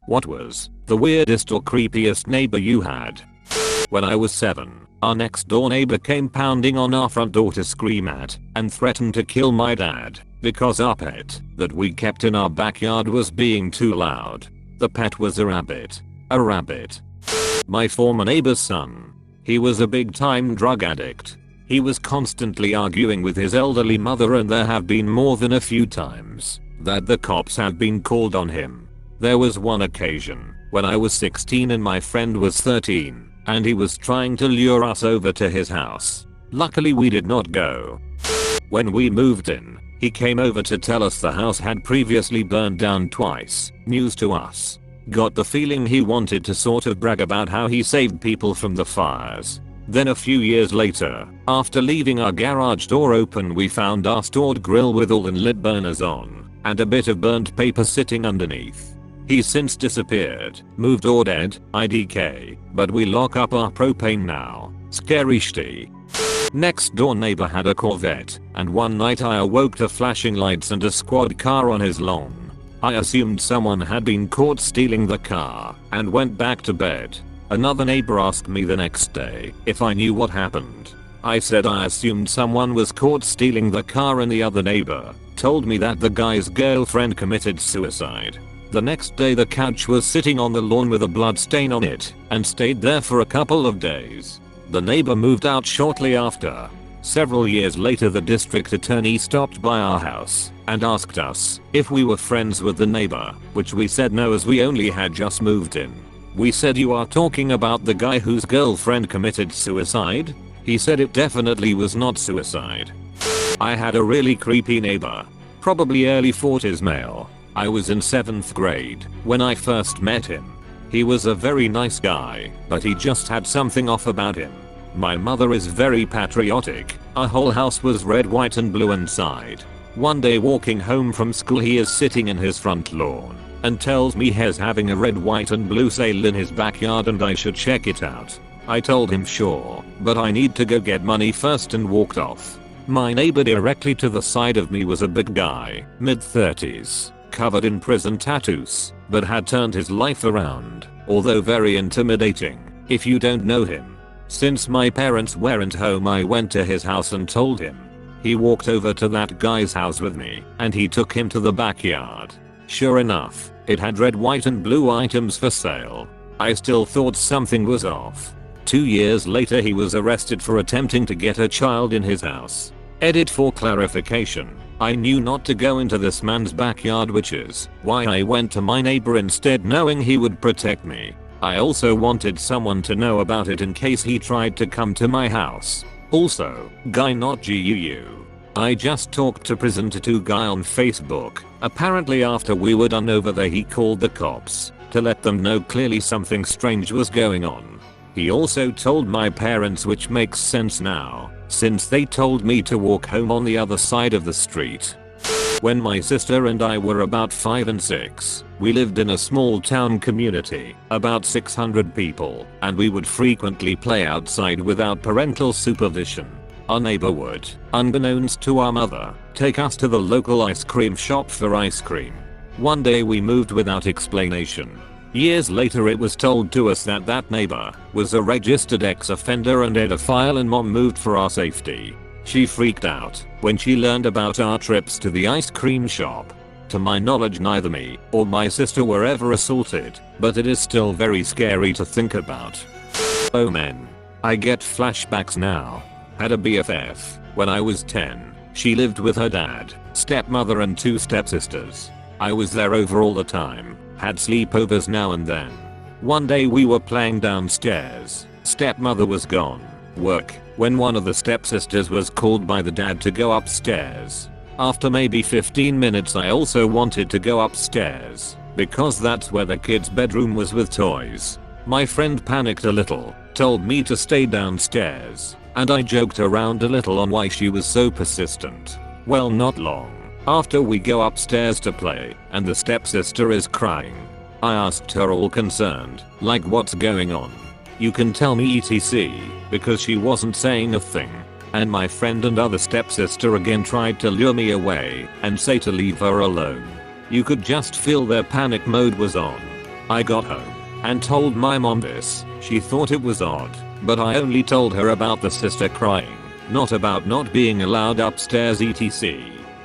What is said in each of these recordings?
What was the weirdest or creepiest neighbor you had? When I was 7, our next door neighbor came pounding on our front door to scream at and threaten to kill my dad because our pet that we kept in our backyard was being too loud. The pet was a rabbit. A rabbit. My former neighbor's son. He was a big time drug addict. He was constantly arguing with his elderly mother, and there have been more than a few times that the cops have been called on him. There was one occasion when I was 16 and my friend was 13, and he was trying to lure us over to his house. Luckily we did not go. When we moved in, he came over to tell us the house had previously burned down twice. News to us. Got the feeling he wanted to sort of brag about how he saved people from the fires. Then a few years later, after leaving our garage door open, we found our stored grill with all unlit burners on and a bit of burnt paper sitting underneath. He's since disappeared, moved or dead, IDK, but we lock up our propane now. Scary shitty. Next door neighbor had a Corvette, and one night I awoke to flashing lights and a squad car on his lawn. I assumed someone had been caught stealing the car and went back to bed. Another neighbor asked me the next day if I knew what happened. I said I assumed someone was caught stealing the car, and the other neighbor told me that the guy's girlfriend committed suicide. The next day the couch was sitting on the lawn with a blood stain on it and stayed there for a couple of days. The neighbor moved out shortly after. Several years later the district attorney stopped by our house and asked us if we were friends with the neighbor, which we said no, as we only had just moved in. We said, "You are talking about the guy whose girlfriend committed suicide?" He said it definitely was not suicide. I had a really creepy neighbor. Probably early 40s male. I was in 7th grade when I first met him. He was a very nice guy, but he just had something off about him. My mother is very patriotic. Our whole house was red, white and blue inside. One day walking home from school, he is sitting in his front lawn and tells me he's having a red, white and blue sale in his backyard and I should check it out. I told him sure, but I need to go get money first, and walked off. My neighbor directly to the side of me was a big guy, mid-30s, covered in prison tattoos, but had turned his life around, although very intimidating if you don't know him. Since my parents weren't home, I went to his house and told him. He walked over to that guy's house with me and he took him to the backyard. Sure enough, it had red, white and blue items for sale. I still thought something was off. 2 years later he was arrested for attempting to get a child in his house. Edit for clarification. I knew not to go into this man's backyard, which is why I went to my neighbor instead, knowing he would protect me. I also wanted someone to know about it in case he tried to come to my house. Also, guy not GUU. I just talked to prison to 2 guy on Facebook. Apparently after we were done over there he called the cops to let them know clearly something strange was going on. He also told my parents, which makes sense now, since they told me to walk home on the other side of the street. When my sister and I were about 5 and 6, we lived in a small town community, about 600 people, and we would frequently play outside without parental supervision. Our neighbor would, unbeknownst to our mother, take us to the local ice cream shop for ice cream. One day we moved without explanation. Years later it was told to us that that neighbor was a registered ex-offender and had a file, and mom moved for our safety. She freaked out when she learned about our trips to the ice cream shop. To my knowledge neither me or my sister were ever assaulted, but it is still very scary to think about. Oh man. I get flashbacks now. Had a BFF when I was 10. She lived with her dad, stepmother and 2 stepsisters. I was there over all the time. Had sleepovers now and then. One day we were playing downstairs. Stepmother was gone. Work. When one of the stepsisters was called by the dad to go upstairs. After maybe 15 minutes I also wanted to go upstairs, because that's where the kid's bedroom was with toys. My friend panicked a little, told me to stay downstairs, and I joked around a little on why she was so persistent. Well, not long after we go upstairs to play, and the stepsister is crying. I asked her, all concerned, like, what's going on? You can tell me etc, because she wasn't saying a thing. And my friend and other stepsister again tried to lure me away and say to leave her alone. You could just feel their panic mode was on. I got home and told my mom this. She thought it was odd, but I only told her about the sister crying, not about not being allowed upstairs etc.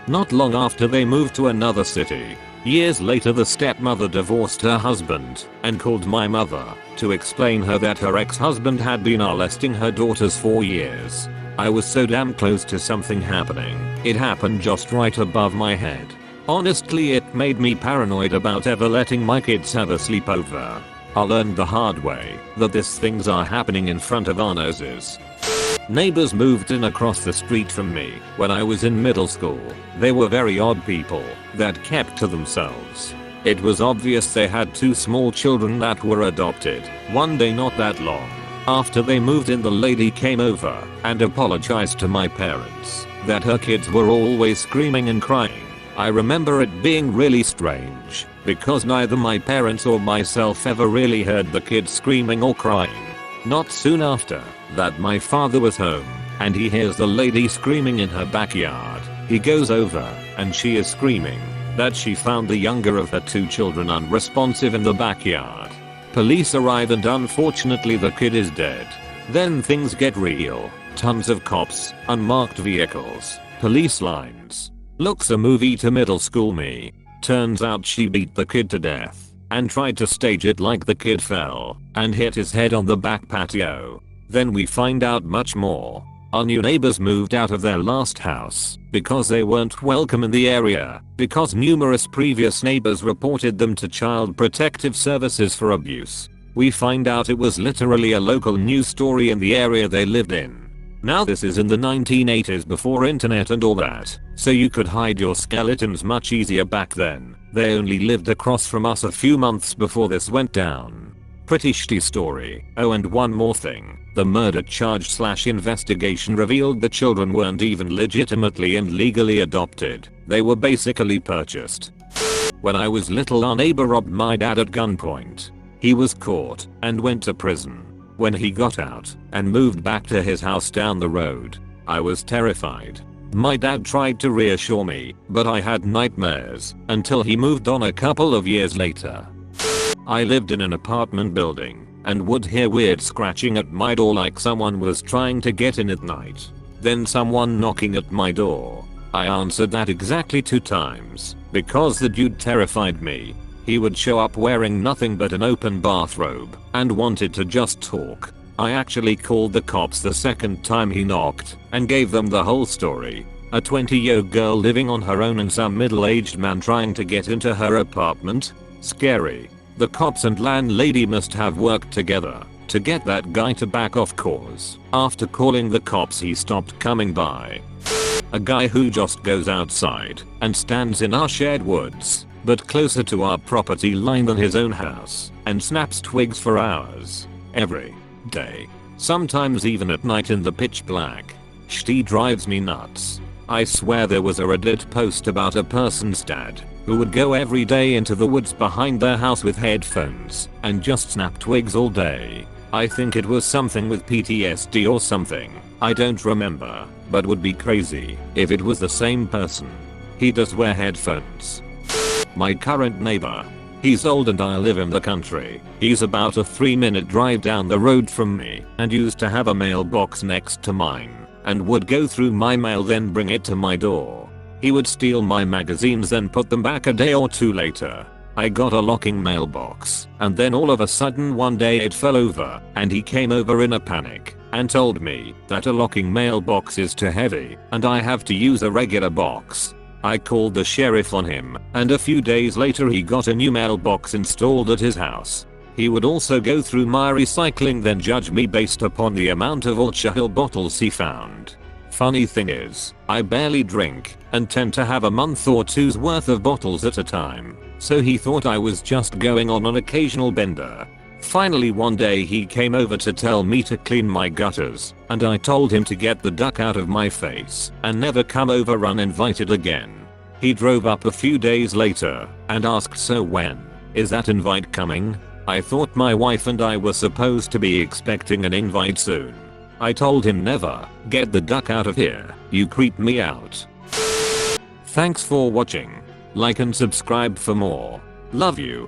Not long after they moved to another city. Years later the stepmother divorced her husband and called my mother to explain her that her ex-husband had been molesting her daughters for years. I was so damn close to something happening. It happened just right above my head. Honestly, it made me paranoid about ever letting my kids have a sleepover. I learned the hard way that these things are happening in front of our noses. Neighbors moved in across the street from me when I was in middle school. They were very odd people that kept to themselves. It was obvious they had 2 small children that were adopted. One day not that long after they moved in, the lady came over and apologized to my parents that her kids were always screaming and crying. I remember it being really strange because neither my parents or myself ever really heard the kids screaming or crying. Not soon after that, my father was home and he hears the lady screaming in her backyard. He goes over and she is screaming that she found the younger of her 2 children unresponsive in the backyard. Police arrive and unfortunately the kid is dead. Then things get real. Tons of cops, unmarked vehicles, police lines. Looks a movie to middle school me. Turns out she beat the kid to death and tried to stage it like the kid fell and hit his head on the back patio. Then we find out much more. Our new neighbors moved out of their last house because they weren't welcome in the area, because numerous previous neighbors reported them to Child Protective Services for abuse. We find out it was literally a local news story in the area they lived in. Now this is in the 1980s, before internet and all that, so you could hide your skeletons much easier back then. They only lived across from us a few months before this went down. Pretty shitty story. Oh, and one more thing. The murder charge / investigation revealed the children weren't even legitimately and legally adopted. They were basically purchased. When I was little, our neighbor robbed my dad at gunpoint. He was caught and went to prison. When he got out and moved back to his house down the road, I was terrified. My dad tried to reassure me, but I had nightmares until he moved on a couple of years later. I lived in an apartment building and would hear weird scratching at my door, like someone was trying to get in at night. Then someone knocking at my door. I answered that exactly 2 times because the dude terrified me. He would show up wearing nothing but an open bathrobe and wanted to just talk. I actually called the cops the second time he knocked and gave them the whole story. A 20-year-old girl living on her own and some middle-aged man trying to get into her apartment? Scary. The cops and landlady must have worked together to get that guy to back off, cause after calling the cops he stopped coming by. A guy who just goes outside and stands in our shared woods, but closer to our property line than his own house, and snaps twigs for hours. Every day. Sometimes even at night in the pitch black. Shit drives me nuts. I swear there was a Reddit post about a person's dad who would go every day into the woods behind their house with headphones and just snap twigs all day. I think it was something with PTSD or something. I don't remember, but would be crazy if it was the same person. He does wear headphones. My current neighbor. He's old and I live in the country. He's about a 3-minute drive down the road from me and used to have a mailbox next to mine and would go through my mail then bring it to my door. He would steal my magazines then put them back a day or 2 later. I got a locking mailbox and then all of a sudden one day it fell over and he came over in a panic and told me that a locking mailbox is too heavy and I have to use a regular box. I called the sheriff on him and a few days later he got a new mailbox installed at his house. He would also go through my recycling then judge me based upon the amount of Ultra Hill bottles he found. Funny thing is, I barely drink and tend to have a month or 2's worth of bottles at a time, so he thought I was just going on an occasional bender. Finally one day he came over to tell me to clean my gutters, and I told him to get the duck out of my face and never come over uninvited again. He drove up a few days later and asked, "So when is that invite coming?" I thought my wife and I were supposed to be expecting an invite soon. I told him, "Never. Get the duck out of here. You creep me out." Thanks for watching. Like and subscribe for more. Love you.